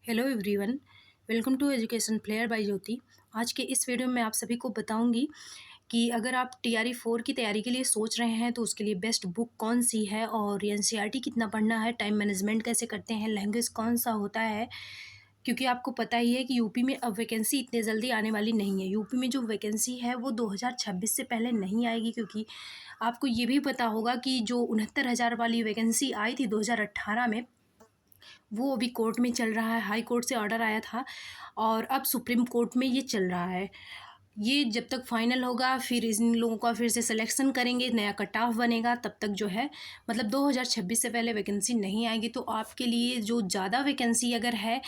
Hello everyone, welcome to education player by Jyoti. आज के इस वीडियो में आप सभी को बताऊंगी कि अगर आप टीआरई 4 की तैयारी के लिए सोच रहे हैं तो उसके लिए बेस्ट बुक कौन सी है और एनसीईआरटी कितना पढ़ना है, टाइम मैनेजमेंट कैसे करते हैं, लैंग्वेज कौन सा होता है। क्योंकि आपको पता ही है कि यूपी में अब वैकेंसी इतने जल्दी आने वाली नहीं है। यूपी में जो वैकेंसी है वो 2026 से पहले नहीं आएगी, क्योंकि आपको ये भी पता होगा कि जो 69,000 वाली वैकेंसी आई थी 2018 में, वो अभी कोर्ट में चल रहा है। हाई कोर्ट से ऑर्डर आया था और अब सुप्रीम कोर्ट में ये चल रहा है। ये जब तक फाइनल होगा फिर इन लोगों का फिर से सिलेक्शन करेंगे, नया कट ऑफ बनेगा, तब तक जो है मतलब 2026 से पहले वैकेंसी नहीं आएगी। तो आपके लिए जो ज़्यादा वैकेंसी अगर है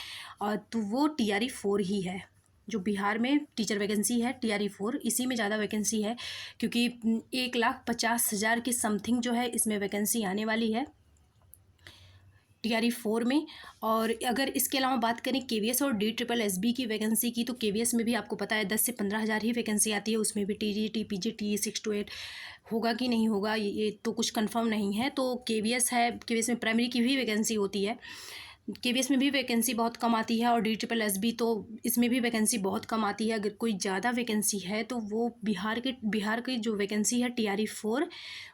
तो वो टीआरई 4 ही है। जो बिहार में टीचर वैकेंसी है टीआरई 4, इसी में ज़्यादा वैकेंसी है, क्योंकि 1,50,000 की समथिंग जो है इसमें वैकेंसी आने वाली है टीआरई 4 में। और अगर इसके अलावा बात करें केवीएस और DSSB की वैकेंसी की, तो केवीएस में भी आपको पता है 10 से 15,000 ही वैकेंसी आती है। उसमें भी टीजीटी पीजीटी 6 to 8 होगा कि नहीं होगा ये तो कुछ कंफर्म नहीं है। तो केवीएस है, केवीएस में प्राइमरी की भी वैकेंसी होती है। केवीएस में भी वैकेंसी बहुत कम आती है और DSSB तो इसमें भी वैकेंसी बहुत कम आती है। अगर कोई ज़्यादा वैकेंसी है तो वो बिहार की जो वैकेंसी है टीआरई 4,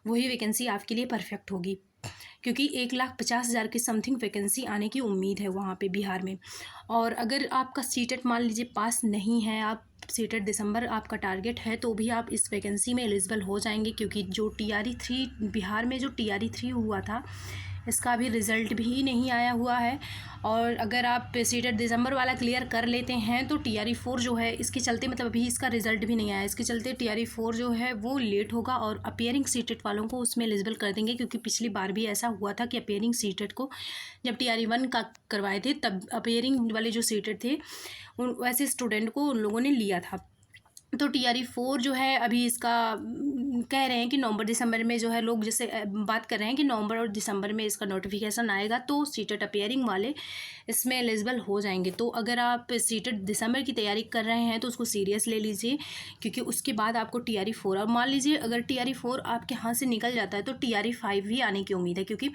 वही वैकेंसी आपके लिए परफेक्ट होगी, क्योंकि 1,50,000 की समथिंग वैकेंसी आने की उम्मीद है वहाँ पे बिहार में। और अगर आपका सीटेट मान लीजिए पास नहीं है, आप सीटेट दिसंबर आपका टारगेट है, तो भी आप इस वैकेंसी में एलिजिबल हो जाएंगे। क्योंकि जो टीआरई 3 बिहार में जो टीआरई 3 हुआ था, इसका अभी रिज़ल्ट भी नहीं आया हुआ है। और अगर आप सीटेट दिसंबर वाला क्लियर कर लेते हैं तो टीआरई 4 जो है इसके चलते, मतलब अभी इसका रिज़ल्ट भी नहीं आया, इसके चलते टीआरई 4 जो है वो लेट होगा और अपियरिंग सीटेट वालों को उसमें एलिजिबल कर देंगे। क्योंकि पिछली बार भी ऐसा हुआ था कि अपियरिंग सीटेट को जब टीआरई 1 का करवाए थे, तब अपियरिंग वाले जो सीटेट थे उन वैसे स्टूडेंट को उन लोगों ने लिया था। तो टीआरई 4 जो है अभी इसका कह रहे हैं कि नवंबर दिसंबर में जो है, लोग जैसे बात कर रहे हैं कि नवंबर और दिसंबर में इसका नोटिफिकेशन आएगा तो सीटेट अपियरिंग वाले इसमें एलिजिबल हो जाएंगे। तो अगर आप सीटेट दिसंबर की तैयारी कर रहे हैं तो उसको सीरियस ले लीजिए, क्योंकि उसके बाद आपको टीआरई 4, और मान लीजिए अगर टीआरई 4 आपके हाथ से निकल जाता है तो टीआरई 5 भी आने की उम्मीद है। क्योंकि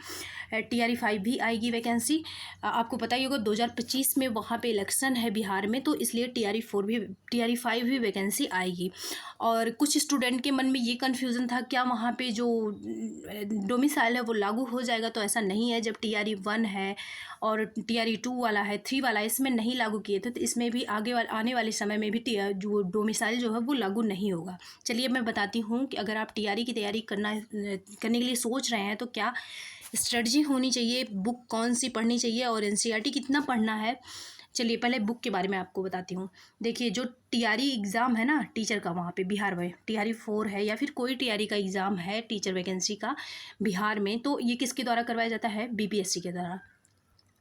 टीआरई 5 भी आएगी वैकेंसी। आपको पता ही होगा 2025 में वहाँ पे इलेक्शन है बिहार में, तो इसलिए टीआरई 5 भी वैकेंसी आएगी। और कुछ स्टूडेंट के मन में ये कन्फ्यूज़न था क्या वहाँ पे जो डोमिसाइल है वो लागू हो जाएगा, तो ऐसा नहीं है। जब टीआरई 1 है और टीआरई 2 वाला है, 3 वाला है, इसमें नहीं लागू किए थे, तो इसमें भी आने वाले समय में भी जो डोमिसाइल जो है वो लागू नहीं होगा। चलिए मैं बताती हूँ कि अगर आप टीआरई की तैयारी करने के लिए सोच रहे हैं तो क्या स्ट्रेटजी होनी चाहिए, बुक कौन सी पढ़नी चाहिए और एनसीईआरटी कितना पढ़ना है। चलिए पहले बुक के बारे में आपको बताती हूँ। देखिए, जो टीआरई एग्ज़ाम है ना टीचर का, वहाँ पे बिहार में टीआरई 4 है या फिर कोई टीआरई का एग्ज़ाम है टीचर वैकेंसी का बिहार में, तो ये किसके द्वारा करवाया जाता है? बीपीएससी के द्वारा।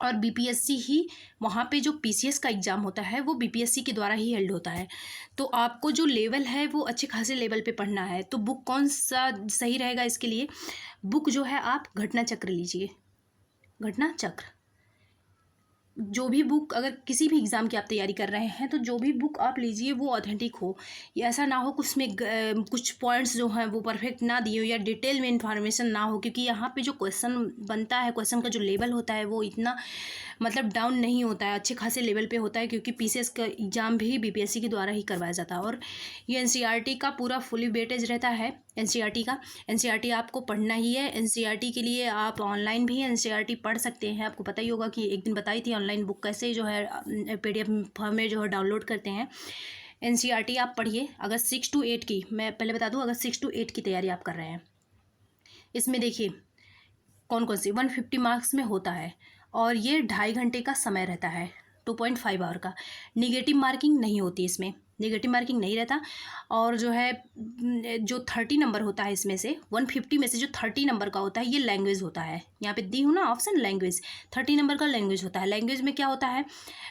और बीपीएससी ही वहाँ पे जो पीसीएस का एग्ज़ाम होता है वो बीपीएससी के द्वारा ही हेल्ड होता है। तो आपको जो लेवल है वो अच्छे खासे लेवल पे पढ़ना है। तो बुक कौन सा सही रहेगा इसके लिए? बुक जो है आप घटना चक्र लीजिए। घटना चक्र, जो भी बुक, अगर किसी भी एग्ज़ाम की आप तैयारी कर रहे हैं तो जो भी बुक आप लीजिए वो ऑथेंटिक हो। ये ऐसा ना हो कुछ में कुछ पॉइंट्स जो हैं वो परफेक्ट ना दिए हो या डिटेल में इंफॉर्मेशन ना हो। क्योंकि यहाँ पे जो क्वेश्चन बनता है, क्वेश्चन का जो लेवल होता है वो इतना मतलब डाउन नहीं होता है, अच्छे खासे लेवल पे होता है। क्योंकि पीसीएस का एग्ज़ाम भी बीपीएससी के द्वारा ही करवाया जाता है। और ये एनसीईआरटी का पूरा फुली वेटेज रहता है। एनसीईआरटी आपको पढ़ना ही है। एनसीईआरटी के लिए आप ऑनलाइन भी एनसीईआरटी पढ़ सकते हैं। आपको पता ही होगा कि एक दिन बताई थी ऑनलाइन बुक कैसे जो है पीडीएफ फॉर्म में जो है डाउनलोड करते हैं। एनसीईआरटी आप पढ़िए। अगर 6 to 8 की, मैं पहले बता दूं, अगर 6 to 8 की तैयारी आप कर रहे हैं, इसमें देखिए कौन कौन सी 150 मार्क्स में होता है और ये 2.5 घंटे का समय रहता है, 2.5 आवर का। निगेटिव मार्किंग नहीं होती इसमें, निगेटिव मार्किंग नहीं रहता। और जो है जो 30 नंबर होता है इसमें से, 150 में से जो 30 नंबर का होता है ये लैंग्वेज होता है। यहाँ पे दी हूँ ना ऑप्शन, लैंग्वेज, 30 नंबर का लैंग्वेज होता है। लैंग्वेज में क्या होता है,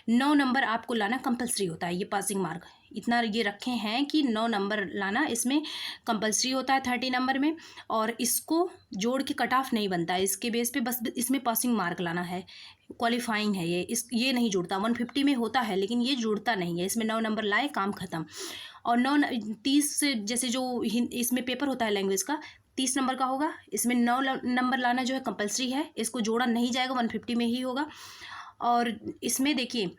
9 नंबर आपको लाना कंपलसरी होता है। ये पासिंग मार्क इतना ये रखे हैं कि 9 नंबर लाना इसमें कंपलसरी होता है 30 नंबर में। और इसको जोड़ के कट ऑफ नहीं बनता है, इसके बेस पे बस इसमें पासिंग मार्क लाना है, क्वालिफाइंग है ये नहीं जुड़ता। 150 में होता है लेकिन ये जुड़ता नहीं है, इसमें 9 नंबर लाए काम ख़त्म। और 30 से जैसे जो इसमें पेपर होता है लैंग्वेज का 30 नंबर का होगा, इसमें 9 नंबर लाना जो है कंपलसरी है, इसको जोड़ा नहीं जाएगा, 150 में ही होगा। और इसमें देखिए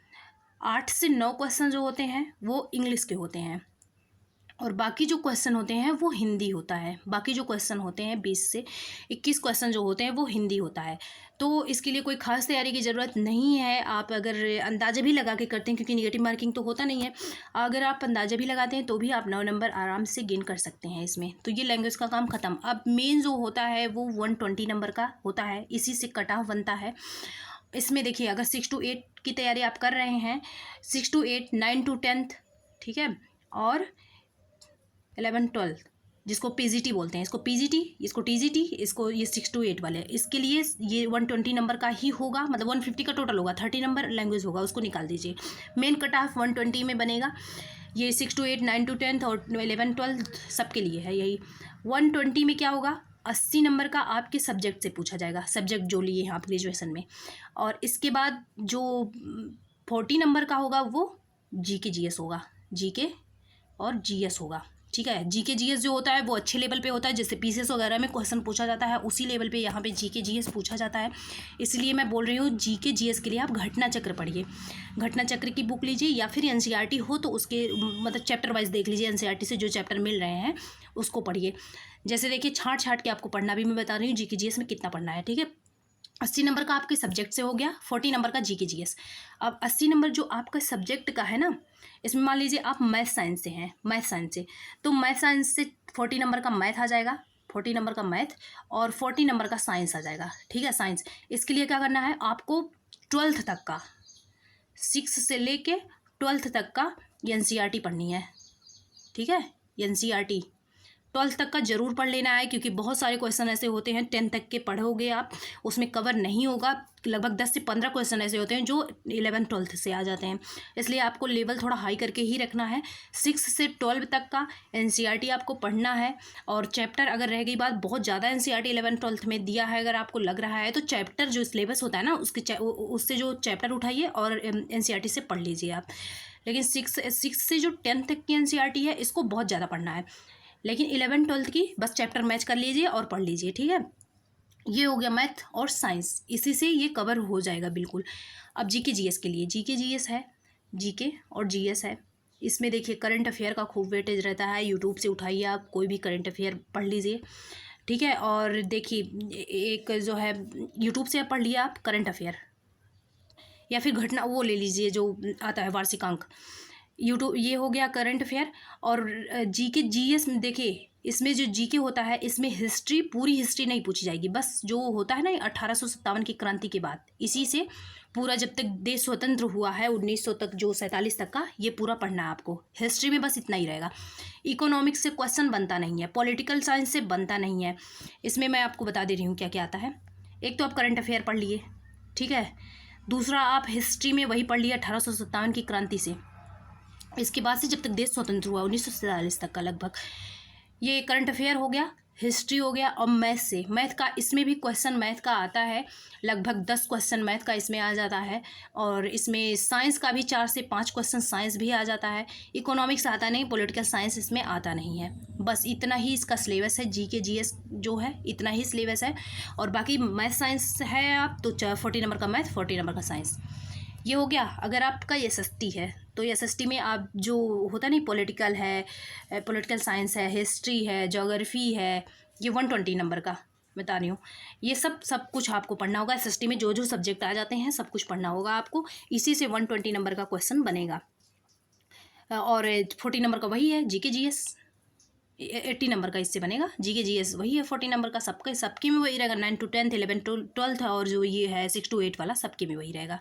8 से 9 क्वेश्चन जो होते हैं वो इंग्लिश के होते हैं और बाकी जो क्वेश्चन होते हैं वो हिंदी होता है। बाकी जो क्वेश्चन होते हैं 20 से 21 क्वेश्चन जो होते हैं वो हिंदी होता है। तो इसके लिए कोई ख़ास तैयारी की ज़रूरत नहीं है। आप अगर अंदाज़ा भी लगा के करते हैं, क्योंकि नेगेटिव मार्किंग तो होता नहीं है, अगर आप अंदाज़ा भी लगाते हैं तो भी आप 9 नंबर आराम से गेन कर सकते हैं इसमें। तो ये लैंग्वेज का काम ख़त्म। अब मेन जो होता है वो 120 नंबर का होता है, इसी से कट ऑफ बनता है। इसमें देखिए अगर 6 to 8 की तैयारी आप कर रहे हैं, 6 to 8, 9 to 10, ठीक है, और 11 12 जिसको पीजीटी बोलते हैं, इसको पीजीटी, इसको टीजीटी, इसको ये 6 to 8 वाले, इसके लिए ये 120 नंबर का ही होगा, मतलब 150 का टोटल होगा, 30 नंबर लैंग्वेज होगा, उसको निकाल दीजिए। मेन कट ऑफ 120 में बनेगा। ये 6 to 8, 9 to 10 और 11 12 सबके लिए है यही। 120 में क्या होगा, 80 नंबर का आपके सब्जेक्ट से पूछा जाएगा, सब्जेक्ट जो लिए हैं आप ग्रेजुएशन में। और इसके बाद जो 40 नंबर का होगा वो जीके जीएस होगा, जीके और जीएस होगा, ठीक है। जीके जीएस जो होता है वो अच्छे लेवल पे होता है, जैसे पीसीएस वगैरह में क्वेश्चन पूछा जाता है उसी लेवल पे यहाँ पे जीके जीएस पूछा जाता है। इसलिए मैं बोल रही हूँ जीके जीएस के लिए आप घटना चक्र पढ़िए, घटना चक्र की बुक लीजिए, या फिर एनसीईआरटी हो तो उसके मतलब चैप्टर वाइज देख लीजिए, एनसीईआरटी से जो चैप्टर मिल रहे हैं उसको पढ़िए। जैसे देखिए छाँट छाँट के आपको पढ़ना भी मैं बता रही हूँ जीके जीएस में कितना पढ़ना है, ठीक है। 80 नंबर का आपके सब्जेक्ट से हो गया, 40 नंबर का जीके जीएस। अब 80 नंबर जो आपका सब्जेक्ट का है ना, इसमें मान लीजिए आप मैथ साइंस से हैं, मैथ साइंस से, तो मैथ साइंस से 40 नंबर का मैथ आ जाएगा, 40 नंबर का मैथ, और 40 नंबर का साइंस आ जाएगा, ठीक है, साइंस। इसके लिए क्या करना है आपको, 12th तक का, 6 से लेके 12th तक का एनसीईआरटी पढ़नी है, ठीक है। एनसीईआरटी 12th तक का जरूर पढ़ लेना है, क्योंकि बहुत सारे क्वेश्चन ऐसे होते हैं 10 तक के पढ़ोगे आप उसमें कवर नहीं होगा। लगभग 10 से 15 क्वेश्चन ऐसे होते हैं जो 11 12th से आ जाते हैं, इसलिए आपको लेवल थोड़ा हाई करके ही रखना है। 6 से 12 तक का एनसीईआरटी आपको पढ़ना है। और चैप्टर अगर रह गई बात, बहुत ज़्यादा एनसीईआरटी 11 12th में दिया है, अगर आपको लग रहा है तो चैप्टर जो सिलेबस होता है ना उससे जो चैप्टर उठाइए और एनसीईआरटी से पढ़ लीजिए आप। लेकिन 6 से जो 10 तक की एनसीईआरटी है इसको बहुत ज़्यादा पढ़ना है, लेकिन 11 12th की बस चैप्टर मैच कर लीजिए और पढ़ लीजिए, ठीक है। ये हो गया मैथ और साइंस, इसी से ये कवर हो जाएगा बिल्कुल। अब जीके जीएस के लिए, जीके जीएस है, जीके और जीएस है। इसमें देखिए करंट अफेयर का खूब वेटेज रहता है, यूट्यूब से उठाइए आप कोई भी करंट अफेयर पढ़ लीजिए, ठीक है। और देखिए एक जो है यूट्यूब से पढ़ लिया आप करंट अफेयर, या फिर घटना वो ले लीजिए जो आता है वार्षिकांक, यूट्यूब, ये हो गया करंट अफेयर। और जीके जीएस में देखिए इसमें जो जीके होता है इसमें हिस्ट्री, पूरी हिस्ट्री नहीं पूछी जाएगी, बस जो होता है ना 1857 की क्रांति के बाद, इसी से पूरा जब तक देश स्वतंत्र हुआ है 1900 तक, जो 47 तक का, ये पूरा पढ़ना है आपको। हिस्ट्री में बस इतना ही रहेगा। इकोनॉमिक्स से क्वेश्चन बनता नहीं है, पॉलिटिकल साइंस से बनता नहीं है। इसमें मैं आपको बता दे रही हूँ क्या क्या आता है। एक तो आप करंट अफेयर पढ़ लिए, ठीक है। दूसरा आप हिस्ट्री में वही पढ़ लिया 1857 की क्रांति से, इसके बाद से जब तक देश स्वतंत्र हुआ 1947 तक का लगभग, ये करंट अफेयर हो गया, हिस्ट्री हो गया। और मैथ से, मैथ का इसमें भी क्वेश्चन मैथ का आता है, लगभग 10 क्वेश्चन मैथ का इसमें आ जाता है। और इसमें साइंस का भी 4 से 5 क्वेश्चन साइंस भी आ जाता है। इकोनॉमिक्स आता नहीं, पॉलिटिकल साइंस इसमें आता नहीं है। बस इतना ही इसका सिलेबस है, जीके जीएस जो है इतना ही सिलेबस है। और बाकी मैथ साइंस है आप तो 40 नंबर का मैथ, 40 नंबर का साइंस, ये हो गया। अगर आपका एसएसटी है तो एसएसटी में आप जो होता नहीं, पॉलिटिकल है, पॉलिटिकल साइंस है, हिस्ट्री है, ज्योग्राफी है, ये 120 नंबर का बता रही हूँ। ये सब कुछ आपको पढ़ना होगा। एसएसटी में जो जो सब्जेक्ट आ जाते हैं सब कुछ पढ़ना होगा आपको, इसी से 120 नंबर का क्वेश्चन बनेगा। और 40 नंबर का वही है जीके जीएस, 80 नंबर का इससे बनेगा। जीके जीएस वही है 40 नंबर का, सबके में वही रहेगा। 9 to 10, 11 to 12 और जो ये है 6 to 8 वाला सबके में वही रहेगा।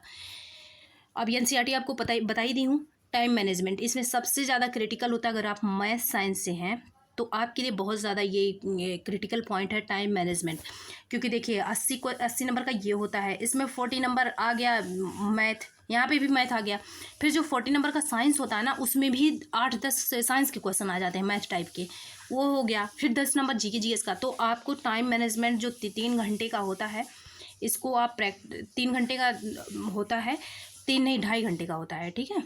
अब एनसीईआरटी आपको बता ही दी हूँ। टाइम मैनेजमेंट इसमें सबसे ज़्यादा क्रिटिकल होता है। अगर आप मैथ साइंस से हैं तो आपके लिए बहुत ज़्यादा ये क्रिटिकल पॉइंट है टाइम मैनेजमेंट, क्योंकि देखिए 80 नंबर का ये होता है, इसमें 40 नंबर आ गया मैथ, यहाँ पे भी मैथ आ गया। फिर जो 40 नंबर का साइंस होता है ना, उसमें भी 8-10 साइंस के क्वेश्चन आ जाते हैं मैथ टाइप के, वो हो गया। फिर 10 नंबर जीके जीएस का। तो आपको टाइम मैनेजमेंट जो 3 घंटे का होता है, इसको आप 3 घंटे का होता है, 3 नहीं 2.5 घंटे का होता है, ठीक है।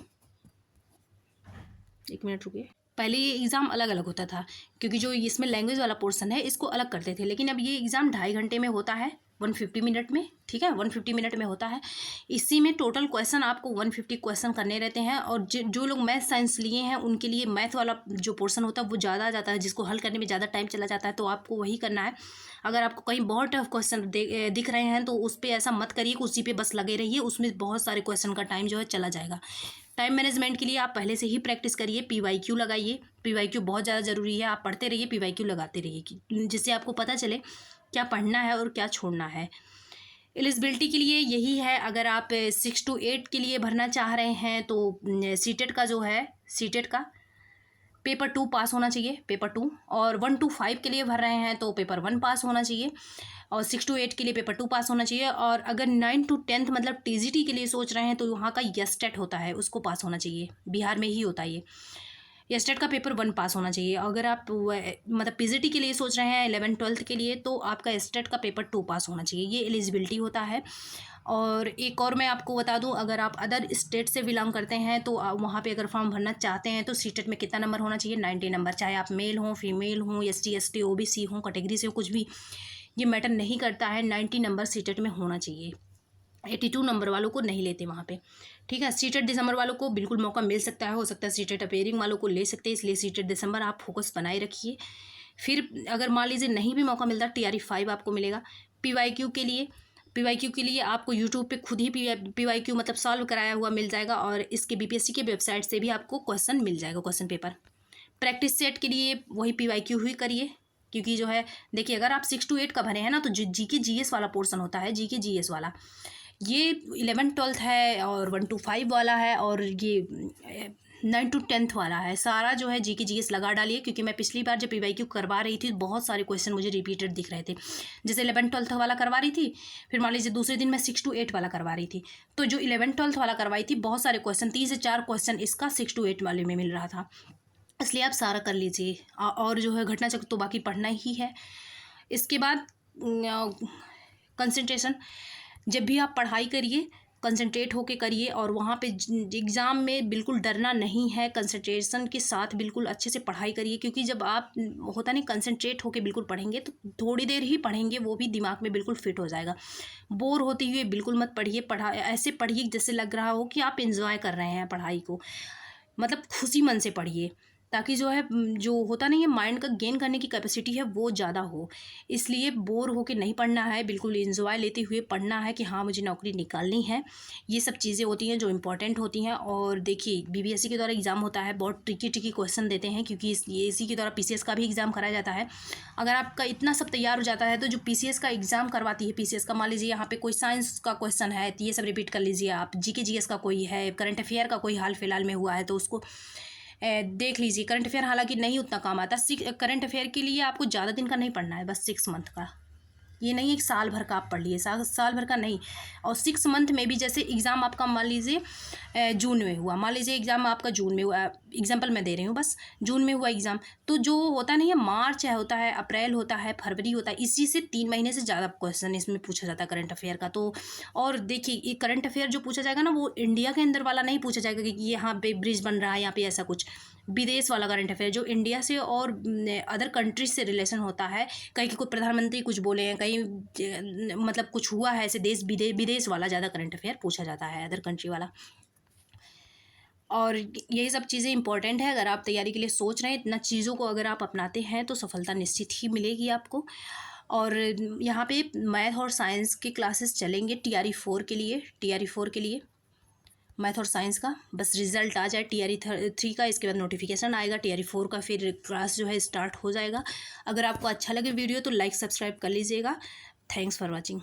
1 मिनट रुकिए। पहले ये एग्ज़ाम अलग अलग होता था, क्योंकि जो इसमें लैंग्वेज वाला पोर्शन है इसको अलग करते थे, लेकिन अब ये एग्ज़ाम 2.5 घंटे में होता है, 150 मिनट में, ठीक है, 150 मिनट में होता है। इसी में टोटल क्वेश्चन आपको 150 क्वेश्चन करने रहते हैं। और जो लोग मैथ साइंस लिए हैं उनके लिए मैथ वाला जो पोर्शन होता है वो ज़्यादा आ जाता है, जिसको हल करने में ज़्यादा टाइम चला जाता है, तो आपको वही करना है। अगर आपको कहीं बहुत टफ क्वेश्चन दिख रहे हैं तो उस पर ऐसा मत करिए कि उसी पे बस लगे रहिए, उसमें बहुत सारे क्वेश्चन का टाइम जो है चला जाएगा। टाइम मैनेजमेंट के लिए आप पहले से ही प्रैक्टिस करिए, PYQ लगाइए। PYQ बहुत ज़्यादा ज़रूरी है, आप पढ़ते रहिए, PYQ लगाते रहिए, जिससे आपको पता चले क्या पढ़ना है और क्या छोड़ना है। एलिजिबिलिटी के लिए यही है, अगर आप 6 to 8 के लिए भरना चाह रहे हैं तो सीटेट का जो है, सीटेट का पेपर 2 पास होना चाहिए, पेपर 2। और 1 to 5 के लिए भर रहे हैं तो पेपर 1 पास होना चाहिए, और 6 to 8 के लिए पेपर 2 पास होना चाहिए। और अगर 9 to 10 मतलब TGT के लिए सोच रहे हैं तो वहाँ का यस्टेट होता है, उसको पास होना चाहिए, बिहार में ही होता है ये। यस्टेट का पेपर 1 पास होना चाहिए। अगर आप मतलब PGT के लिए सोच रहे हैं 11-12 के लिए तो आपका यस्टेट का पेपर 2 पास होना चाहिए, ये एलिजिबिलिटी होता है। और एक और मैं आपको बता दूं, अगर आप अदर स्टेट से बिलोंग करते हैं तो वहाँ पे अगर फॉर्म भरना चाहते हैं तो सीटेट में कितना नंबर होना चाहिए, 90 नंबर। चाहे आप मेल हों, फीमेल हों, ST ST OBC हों, कैटेगरी से हो, कुछ भी ये मैटर नहीं करता है, 90 नंबर सीटेट में होना चाहिए। 82 नंबर वालों को नहीं लेते वहाँ पे, ठीक है। सीटेट दिसंबर वालों को बिल्कुल मौका मिल सकता है, हो सकता है सीटेट अपेयरिंग वालों को ले सकते हैं, इसलिए सीटेट दिसंबर आप फोकस बनाए रखिए। फिर अगर मान लीजिए नहीं भी मौका मिलता, TRE 5 आपको मिलेगा। PYQ के लिए आपको यूट्यूब पे खुद ही PYQ मतलब सॉल्व कराया हुआ मिल जाएगा, और इसके BPSC के वेबसाइट से भी आपको क्वेश्चन मिल जाएगा, क्वेश्चन पेपर। प्रैक्टिस सेट के लिए वही PYQ ही करिए, क्योंकि जो है देखिए, अगर आप 6 to 8 का भरे हैं ना तो जो GK GS वाला पोर्शन होता है, GK GS वाला, ये 11-12 है, और 1 to 5 वाला है, और ये 9 to 10 वाला है। सारा जो है GK GS लगा डालिए, क्योंकि मैं पिछली बार जब PYQ करवा रही थी बहुत सारे क्वेश्चन मुझे रिपीटेड दिख रहे थे। जैसे 11-12 वाला करवा रही थी, फिर मान लीजिए दूसरे दिन मैं 6 to 8 वाला करवा रही थी, तो जो 11-12 वाला करवाई थी बहुत सारे क्वेश्चन, 3 से 4 क्वेश्चन इसका 6 to 8 वाले में मिल रहा था, इसलिए आप सारा कर लीजिए। और जो है घटना चक्र तो बाकी पढ़ना ही है। इसके बाद कंसंट्रेशन, जब भी आप पढ़ाई करिए कंसंट्रेट होके करिए, और वहाँ पे एग्ज़ाम में बिल्कुल डरना नहीं है, कंसंट्रेशन के साथ बिल्कुल अच्छे से पढ़ाई करिए। क्योंकि जब आप होता नहीं कंसंट्रेट होके बिल्कुल पढ़ेंगे तो थोड़ी देर ही पढ़ेंगे, वो भी दिमाग में बिल्कुल फिट हो जाएगा। बोर होते हुए बिल्कुल मत पढ़िए, ऐसे पढ़िए जैसे लग रहा हो कि आप इंजॉय कर रहे हैं पढ़ाई को, मतलब खुशी मन से पढ़िए, ताकि जो है जो होता नहीं है माइंड का गेन करने की कैपेसिटी है वो ज़्यादा हो। इसलिए बोर होके नहीं पढ़ना है, बिल्कुल एंजॉय लेते हुए पढ़ना है कि हाँ मुझे नौकरी निकालनी है। ये सब चीज़ें होती हैं जो इम्पोर्टेंट होती हैं। और देखिए BPSC के द्वारा एग्ज़ाम होता है, बहुत ट्रिकी क्वेश्चन देते हैं, क्योंकि इसी के द्वारा PCS का भी एग्ज़ाम कराया जाता है। अगर आपका इतना सब तैयार हो जाता है तो जो PCS का एग्ज़ाम करवाती है, PCS का मान लीजिए यहाँ पे कोई साइंस का क्वेश्चन है तो ये सब रिपीट कर लीजिए आप। GK GS का कोई है, करंट अफेयर का कोई हाल फिलहाल में हुआ है तो उसको देख लीजिए। करंट अफेयर हालांकि नहीं उतना काम आता, करंट अफेयर के लिए आपको ज़्यादा दिन का नहीं पढ़ना है, बस 6 मंथ का, ये नहीं एक साल भर का आप पढ़ लिए, साल भर का नहीं। और 6 मंथ में भी जैसे एग्ज़ाम आपका मान लीजिए जून में हुआ, मान लीजिए एग्ज़ाम आपका जून में हुआ, एग्जाम्पल मैं दे रही हूँ बस, जून में हुआ एग्ज़ाम, तो जो होता नहीं है मार्च होता है, अप्रैल होता है, फरवरी होता है, इसी से 3 महीने से ज़्यादा क्वेश्चन इसमें पूछा जाता है करंट अफेयर का। तो और देखिए ये करंट अफेयर जो पूछा जाएगा ना वो इंडिया के अंदर वाला नहीं पूछा जाएगा कि यहाँ पे ब्रिज बन रहा है, यहाँ पे ऐसा कुछ, विदेश वाला करंट अफेयर जो इंडिया से और अदर कंट्रीज से रिलेशन होता है। कहीं कोई प्रधानमंत्री कुछ बोले हैं, कहीं मतलब कुछ हुआ है ऐसे देश विदेश वाला ज़्यादा करंट अफेयर पूछा जाता है, अदर कंट्री वाला। और यही सब चीज़ें इंपॉर्टेंट है। अगर आप तैयारी के लिए सोच रहे हैं, इतना चीज़ों को अगर आप अपनाते हैं तो सफलता निश्चित ही मिलेगी आपको। और यहाँ पे मैथ और साइंस के क्लासेस चलेंगे TRE 4 के लिए, मैथ और साइंस का। बस रिजल्ट आ जाए TRE 3 का, इसके बाद नोटिफिकेशन आएगा TRE 4 का, फिर क्लास जो है स्टार्ट हो जाएगा। अगर आपको अच्छा लगे वीडियो तो लाइक सब्सक्राइब कर लीजिएगा। Thanks for watching.